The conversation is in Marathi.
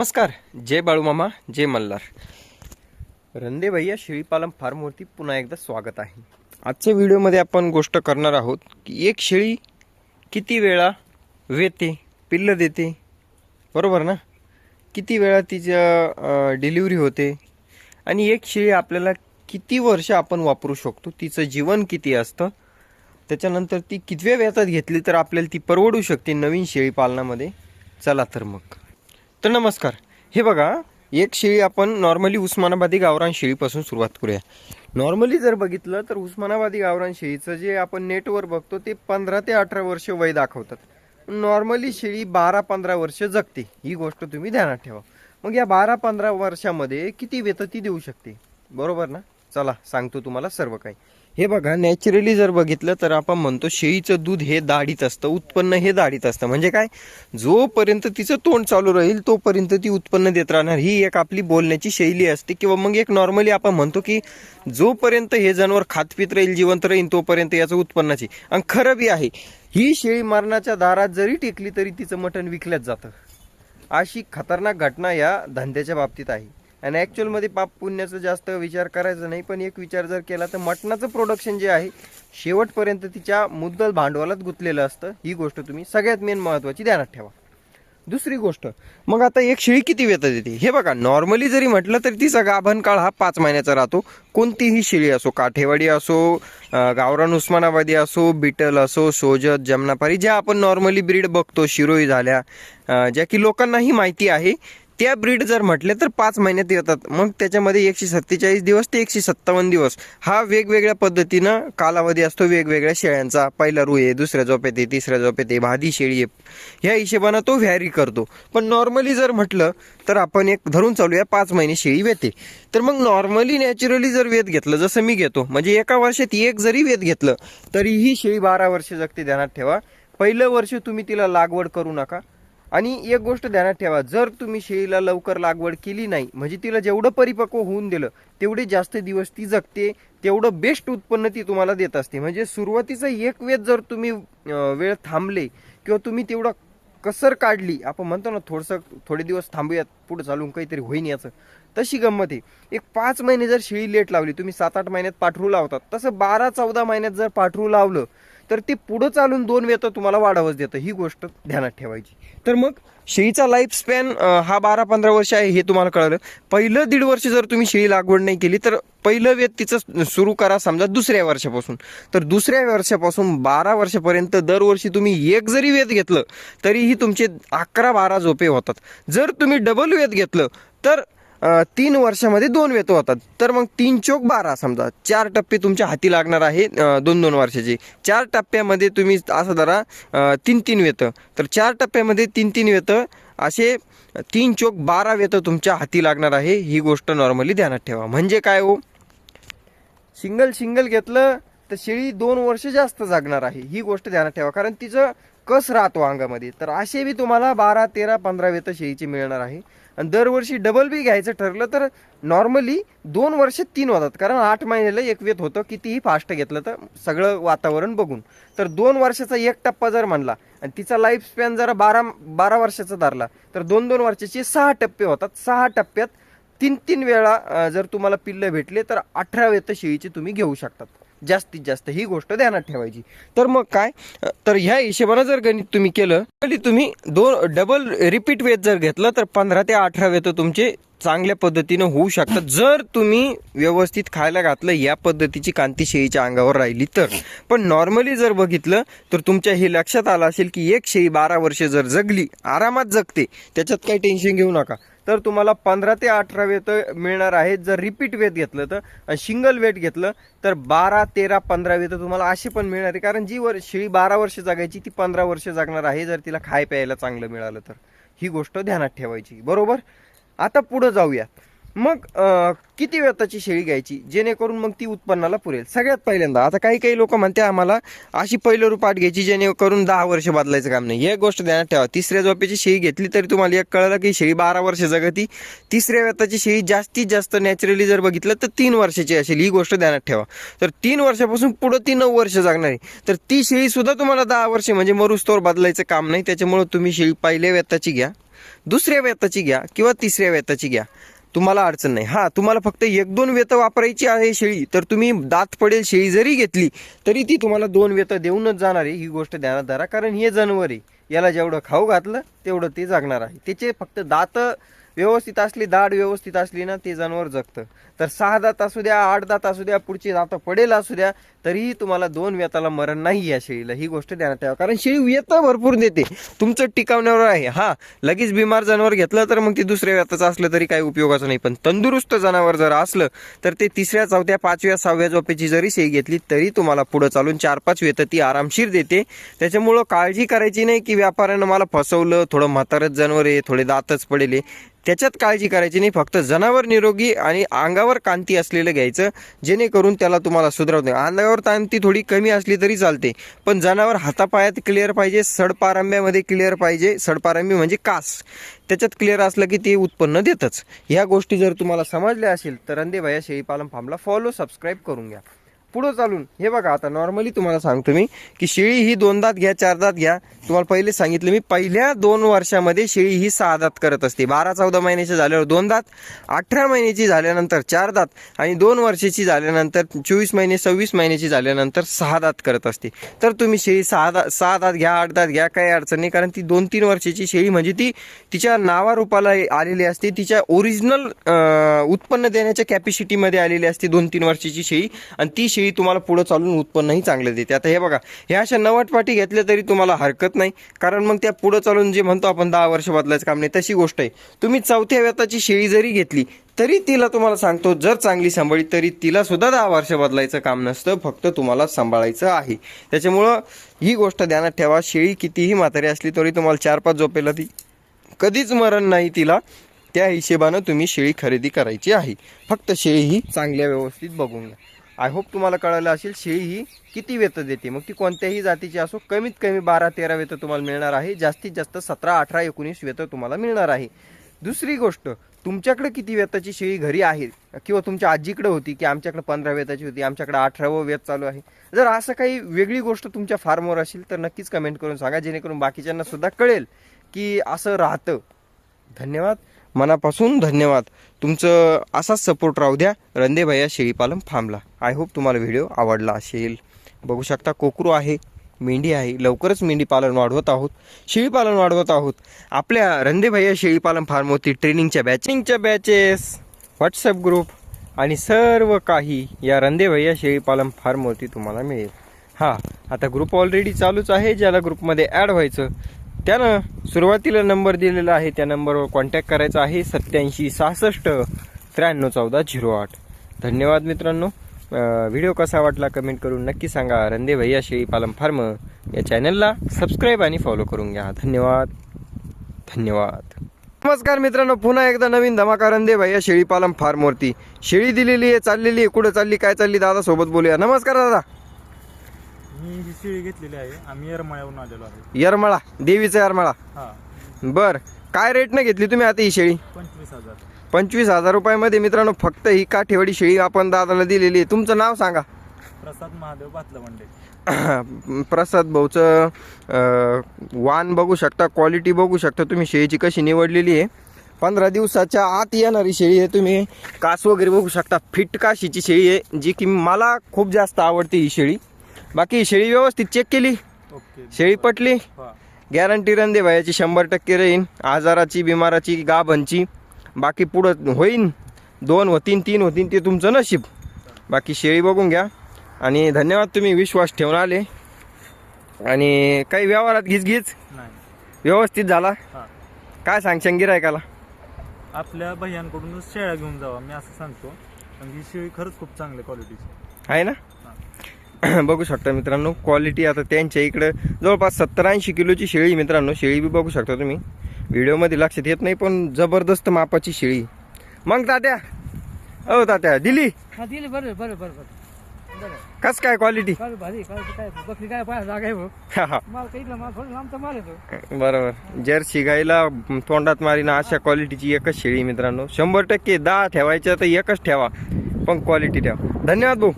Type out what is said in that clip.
नमस्कार. जय बाळूमामा, जय मल्हार. रंदे भैया शेळीपालन फार्मवरती पुन्हा एकदा स्वागत आहे. आजच्या व्हिडिओमध्ये आपण गोष्ट करणार आहोत की एक शेळी किती वेळा वेते पिल्लं देते, बरोबर ना? किती वेळा तिच्या डिलिव्हरी होते आणि एक शेळी आपल्याला किती वर्ष आपण वापरू शकतो, तिचं जीवन किती असतं, त्याच्यानंतर ती कितव्या वेळात घेतली तर आपल्याला ती परवडू शकते नवीन शेळी पालनामध्ये. चला तर मग. तर नमस्कार. हे बघा, एक शेळी आपण नॉर्मली उस्मानाबादी गावरान शेळीपासून सुरुवात करूया. नॉर्मली जर बघितलं तर उस्मानाबादी गावरान शेळीचं जे आपण नेटवर बघतो ते 15 ते 18 वर्ष वय दाखवतात. नॉर्मली शेळी 12-15 वर्ष जगते, ही गोष्ट तुम्ही ध्यानात ठेवा. मग या 12-15 वर्षामध्ये किती वेत ती देऊ शकते, बरोबर ना? चला सांगतो तुम्हाला सर्व काही. हे बघा, नॅचरली जर बघितलं तर आपण म्हणतो शेळीचं दूध हे दाढीत असतं, उत्पन्न हे दाढीत असतं. म्हणजे काय, जोपर्यंत तिचं तोंड चालू राहील तोपर्यंत ती उत्पन्न देत राहणार, ही एक आपली बोलण्याची शैली असते. किंवा मग एक नॉर्मली आपण म्हणतो की जोपर्यंत हे जनावर खातपीत राहील, जिवंत राहील, तोपर्यंत याचं उत्पन्नाची. आणि खरं बी आहे, ही शेळी मरणाच्या दारात जरी टेकली तरी तिचं मटण विकल्याच जातं. अशी खतरनाक घटना या धंद्याच्या बाबतीत आहे. आणि ॲक्च्युअलमध्ये पाप पुण्याचा जास्त विचार करायचा नाही, पण एक विचार जर केला तर मटणाचं प्रोडक्शन जे आहे शेवटपर्यंत तिच्या मुद्दल भांडवलात गुंतलेलं असतं. ही गोष्ट तुम्ही सगळ्यात मेन महत्त्वाची ध्यानात ठेवा. दुसरी गोष्ट, मग आता एक शेळी किती वेतन देते हे बघा. नॉर्मली जरी म्हटलं तरी तिचा गाभण काळ हा 5 महिन्याचा राहतो. कोणतीही शेळी असो, काठेवाडी असो, गावरान उस्मानाबादी असो, बिटल असो, सोजत, जमनापारी, ज्या आपण नॉर्मली ब्रीड बघतो, शिरोई झाल्या, ज्या की लोकांनाही माहिती आहे, त्या ब्रीड जर म्हटले तर 5 महिन्यात येतात. मग त्याच्यामध्ये 147 दिवस ते 157 दिवस हा वेगवेगळ्या पद्धतीनं कालावधी असतो वेगवेगळ्या शेळ्यांचा. पहिला रू आहे, दुसऱ्या झोपेत आहे, तिसऱ्या झोपेत आहे, भादी शेळी आहे, ह्या हिशोबानं तो व्हॅरी करतो. पण नॉर्मली जर म्हटलं तर आपण एक धरून चालूया 5 महिने शेळी वेते. तर मग नॉर्मली नॅचरली जर वेत घेतलं, जसं मी घेतो, म्हणजे एका वर्षात एक जरी वेत घेतलं तरीही शेळी 12 वर्ष जगते. ध्यानात ठेवा, पहिलं वर्ष तुम्ही तिला लागवड करू नका. आणि एक गोष्ट ध्यानात ठेवा, जर तुम्ही शेळीला लवकर लागवड केली नाही, म्हणजे तिला जेवढं परिपक्व होऊन दिलं तेवढे जास्त दिवस ती जगते, तेवढं बेस्ट उत्पन्न ती तुम्हाला देत असते. म्हणजे सुरुवातीचं एक वेळ जर तुम्ही वेळ थांबले किंवा तुम्ही तेवढं कसर काढली, आपण म्हणतो ना थोडे दिवस थांबूयात, पुढे चालून काहीतरी होईन याचं, तशी गंमत आहे. एक 5 महिने जर शेळी लेट लावली, तुम्ही 7-8 महिन्यात पाठरू लावतात, तसं 12-14 महिन्यात जर पाठरू लावलं तर ते पुढं चालून 2 वेत तुम्हाला वाढवच देतं. ही गोष्ट ध्यानात ठेवायची. तर मग शेळीचा लाईफ स्पॅन हा 12-15 वर्ष आहे हे तुम्हाला कळलं. पहिलं 1.5 वर्ष जर तुम्ही शेळी लागवड नाही केली तर पहिलं वेत तिचं सुरू करा समजा दुसऱ्या वर्षापासून. तर दुसऱ्या वर्षापासून 12 वर्षापर्यंत दरवर्षी तुम्ही एक जरी वेत घेतलं तरीही तुमचे 11-12 झोपे होतात. जर तुम्ही डबल वेत घेतलं तर 3 वर्षामध्ये 2 वेत होतात. तर मग 3 चोक 12 समजा 4 टप्पे तुमच्या हाती लागणार आहे 2-2 वर्षाचे. 4 टप्प्यामध्ये तुम्ही असं धरा 3-3 वेत, तर 4 टप्प्यामध्ये 3-3 वेत, असे 3 चोक 12 वेत तुमच्या हाती लागणार आहे. ही गोष्ट नॉर्मली ध्यानात ठेवा. म्हणजे काय हो, सिंगल घेतलं तर शेळी 2 वर्ष जास्त जागणार आहे. ही गोष्ट ध्यानात ठेवा, कारण तिचं कस राहतो अंगामध्ये. तर असे बी तुम्हाला 12, 13, 15 वेत शेळीचे मिळणार आहे. आणि दरवर्षी डबल बी घ्यायचं ठरलं तर नॉर्मली 2 वर्ष 3 होतात, कारण 8 महिन्याला एक वेत होतं, कितीही फास्ट घेतलं तर सगळं वातावरण बघून. तर 2 वर्षाचा एक टप्पा जर म्हणला आणि तिचा लाईफ स्पॅन जरा 12 वर्षाचा धरला तर 2-2 वर्षाचे 6 टप्पे होतात. 6 टप्प्यात 3-3 वेळा जर तुम्हाला पिल्लं भेटले तर 18 वेत शेळीचे तुम्ही घेऊ शकतात जास्तीत जास्त. ही गोष्ट ध्यानात ठेवायची. तर मग काय, तर ह्या हिशोबानं जर गणित तुम्ही केलं, तुम्ही 2 डबल रिपीट वेत जर घेतलं तर 15 ते 18 वेत तुमचे चांगल्या पद्धतीनं होऊ शकतात, जर तुम्ही व्यवस्थित खायला घातलं, या पद्धतीची कांती शेळीच्या अंगावर राहिली तर. पण नॉर्मली जर बघितलं तर तुमच्या हे लक्षात आलं असेल की एक शेळी 12 वर्ष जर जगली, आरामात जगते, त्याच्यात काही टेन्शन घेऊ नका. तर तुम्हाला 15 ते 18 वेत मिळणार आहेत जर रिपीट वेत घेतलं तर. आणि सिंगल वेट घेतलं तर 12, 13, 15 वेत तुम्हाला असे पण मिळणार आहे. कारण जी शेळी 12 वर्ष जगायची ती 15 वर्ष जगणार आहे जर तिला खाय प्यायला चांगलं मिळालं तर. ही गोष्ट ध्यानात ठेवायची, बरोबर. आता पुढे जाऊया. मग किती वेताची शेळी घ्यायची जेणेकरून मग ती उत्पन्नाला पुरेल. सगळ्यात पहिल्यांदा आता काही लोक म्हणते आम्हाला अशी पहिलं रुपाट घ्यायची जेणेकरून 10 वर्ष बदलायचं काम नाही. एक गोष्ट ध्यानात ठेवा, तिसऱ्या झोपेची शेळी घेतली तरी तुम्हाला एक कळलं की शेळी 12 वर्ष जगती. तिसऱ्या वेताची शेळी जास्तीत जास्त नॅचरली जर बघितलं तर 3 वर्षाची असेल. ही गोष्ट ध्यानात ठेवा. तर 3 वर्षापासून पुढे ती 9 वर्ष जगणार आहे. तर ती शेळी सुद्धा तुम्हाला 10 वर्ष म्हणजे मरुस्तोवर बदलायचं काम नाही. त्याच्यामुळे तुम्ही शेळी पहिल्या वेताची घ्या. दुसऱ्या वेताची घ्या किंवा तिसऱ्या वेताची घ्या, तुम्हाला अडचण नाही. हा, तुम्हाला फक्त 1-2 वेतं वापरायची आहे शेळी, तर तुम्ही दात पडेल शेळी जरी घेतली तरी ती तुम्हाला 2 वेतं देऊनच जाणार आहे. ही गोष्ट ध्यानात धरा, कारण हे जनावर आहे, याला जेवढं खाऊ घातलं तेवढं ते जगणार आहे. त्याचे फक्त दात व्यवस्थित असली, दाढ व्यवस्थित असली ना, ते जनावर जगतं. तर 6 दात असू द्या, 8 दात असू द्या, पुढची दात पडेल असू द्या, तरीही तुम्हाला 2 वेताला मरण नाही या शेळीला. ही गोष्ट ध्यानात ठेवा, कारण शेळी वेतं भरपूर देते, तुमचं टिकावण्यावर आहे. हा, लगेच बिमार जनावर घेतलं तर मग ते दुसऱ्या वेताचं असलं तरी काही उपयोगाचं नाही. पण तंदुरुस्त जनावर जर असलं तर ते 3ऱ्या, 4थ्या, 5व्या, 6व्या झोपेची जरी शेळी घेतली तरी तुम्हाला पुढे चालून 4-5 वेतं ती आरामशीर देते. त्याच्यामुळं काळजी करायची नाही की व्यापाऱ्यानं मला फसवलं, थोडं म्हातारच जनावर आहे, थोडे दातच पडेले, त्याच्यात काळजी करायची नाही. फक्त जनावर निरोगी आणि अंगावर कांती असलेलं घ्यायचं, जेणेकरून त्याला तुम्हाला सुधारवते. अंगावर कांती थोडी कमी असली तरी चालते, पण जनावर हातापायात क्लिअर पाहिजे, सडपारंब्यामध्ये क्लिअर पाहिजे. सडपारंबी म्हणजे कास, त्याच्यात क्लिअर असलं की ते उत्पन्न देतच. ह्या गोष्टी जर तुम्हाला समजल्या असेल तर रंदे भैया शेळी पालन फार्मला फॉलो, सबस्क्राईब करून घ्या. पुढं चालून हे बघा, आता नॉर्मली तुम्हाला सांगतो मी की शेळी ही 2 दात घ्या, 4 दात घ्या. तुम्हाला पहिले सांगितलं मी, पहिल्या 2 वर्षामध्ये शेळी ही 6 दात करत असते. 12-14 महिन्याची झाल्यावर 2 दात, 18 महिन्याची झाल्यानंतर 4 दात आणि 2 वर्षाची झाल्यानंतर 24 महिने 26 महिन्याची झाल्यानंतर 6 दात करत असते. तर तुम्ही शेळी 6 दात घ्या, 8 दात घ्या, काही अडचण नाही. कारण ती 2-3 वर्षाची शेळी म्हणजे ती तिच्या नावारूपाला आलेली असते, तिच्या ओरिजिनल उत्पन्न देण्याच्या कॅपॅसिटीमध्ये आलेली असते 2-3 वर्षाची शेळी, आणि ती शेळी तुम्हाला पुढे चालून उत्पन्नही चांगलं देते. आता हे बघा, ह्या अशा 90 पाटी घेतल्या तरी तुम्हाला हरकत नाही, कारण मग त्या पुढे चालून जे म्हणतो आपण 10 वर्ष बदलायचं काम नाही, तशी गोष्ट आहे. तुम्ही 4थ्या वेताची शेळी जरी घेतली तरी तिला तुम्हाला सांगतो, जर चांगली सांभाळली तरी तिला सुद्धा 10 वर्ष बदलायचं काम नसतं, फक्त तुम्हाला सांभाळायचं आहे. त्याच्यामुळं ही गोष्ट ध्यानात ठेवा, शेळी कितीही म्हातारी असली तरी तुम्हाला 4-5 झोपेला ती कधीच मरण नाही तिला. त्या हिशेबानं तुम्ही शेळी खरेदी करायची आहे. फक्त शेळी ही चांगल्या व्यवस्थित बघून घ्या. आय होप तुम्हाला कळलं असेल शेळी ही किती वेतं देते. मग ती कोणत्याही जातीची असो, कमीत कमी 12-13 वेतं तुम्हाला मिळणार आहे, जास्तीत जास्त 17-18-19 वेतं तुम्हाला मिळणार आहे. दुसरी गोष्ट, तुमच्याकडे किती वेताची शेळी घरी आहे, किंवा तुमच्या आजीकडे होती की आमच्याकडे 15 वेताची होती, आमच्याकडे 18वं वेत चालू आहे. जर असं काही वेगळी गोष्ट तुमच्या फार्मवर असेल तर नक्कीच कमेंट करून सांगा, जेणेकरून बाकीच्यांना सुद्धा कळेल की असं राहतं. धन्यवाद, मनापासून धन्यवाद. तुमचं असाच सपोर्ट राहू द्या रंदे भैया शेळी पालन फार्मला. आय होप तुम्हाला व्हिडिओ आवडला असेल. बघू शकता कोकरू आहे, मेंढी आहे, लवकरच मेंढी पालन वाढवत आहोत, शेळी पालन वाढवत आहोत. आपल्या रंदे भैया शेळी पालन फार्मवरती ट्रेनिंगच्या बॅचेस, व्हॉट्सअप ग्रुप आणि सर्व काही या रंदे भैया शेळी पालन फार्मवरती तुम्हाला मिळेल. हां, आता ग्रुप ऑलरेडी चालूच आहे. ज्याला ग्रुपमध्ये ॲड व्हायचं त्यानं सुरुवातीला नंबर दिलेला आहे, त्या नंबरवर कॉन्टॅक्ट करायचा आहे, 87 66 93 14 08. धन्यवाद मित्रांनो. व्हिडिओ कसा वाटला कमेंट करून नक्की सांगा. रंदे भैया शेळी पालन फार्म या चॅनलला सबस्क्राईब आणि फॉलो करून घ्या. धन्यवाद, धन्यवाद. नमस्कार मित्रांनो, पुन्हा एकदा नवीन धमाका रंदे भैया शेळी पालन फार्मवरती. शेळी दिलेली आहे, चाललेली आहे, कुठं चालली, काय चालली, दादा सोबत बोलूया. नमस्कार दादा. मी ही शेळी घेतलेली आहे, आम्ही येरमाळ्याहून आलेलो आहे. येरमाळा, देवीचा येरमाळा. हां, बर, काय रेटनं घेतली तुम्ही आता ही शेळी? 25,000. 25,000 रुपयामध्ये मित्रांनो. फक्त ही काठेवाडी शेळी आपण दादाला दिलेली आहे. तुमचं नाव सांगा. प्रसाद महादेव बातलवंडे. प्रसाद भाऊचं वाण बघू शकता, क्वालिटी बघू शकता तुम्ही शेळीची कशी निवडलेली आहे. 15 दिवसाच्या आत येणारी शेळी आहे. तुम्ही कास वगैरे बघू शकता, फिट काशीची शेळी आहे, जी की मला खूप जास्त आवडते ही शेळी. बाकी शेळी व्यवस्थित चेक केली, ओके, शेळी पटली, हां. गॅरंटी रंदे भैयाची 100% राहीन. आजाराची, बिमाराची, गाभणची. बाकी पुढं होईन, 2 होतीन, 3 होतीन, ते तुमचं नशीब. बाकी शेळी बघून घ्या आणि धन्यवाद, तुम्ही विश्वास ठेवून आले. आणि काही व्यवहारात घिचघिच नाही, व्यवस्थित झाला. हां. काय सांगशान गिरायकाला? आपल्या भैयांकडूनच शेळ्या घेऊन जावा मी असं सांगतो. पण ही शेळी खरंच खूप चांगल्या क्वालिटीची आहे ना. बघू शकता मित्रांनो क्वालिटी. आता त्यांच्या इकडं जवळपास 70-80 किलोची शेळी मित्रांनो. शेळी बी बघू शकता तुम्ही, व्हिडिओमध्ये लक्षात येत नाही पण जबरदस्त मापाची शेळी. मग तात्या, हो तात्या दिली दिली. बरं बरं बरं बरं. कस काय क्वालिटी? काय भारी, काय बकरी काय पाय जागा आहे भाऊ. माल काही माल थोडं लांबचा माल येतो. बरोबर. जर्सी गाईला तोंडात मारीना अशा क्वालिटीची एकच शेळी मित्रांनो. 100% 10 ठेवायच्या तर एकच ठेवा, पण क्वालिटी ठेवा. धन्यवाद भाऊ.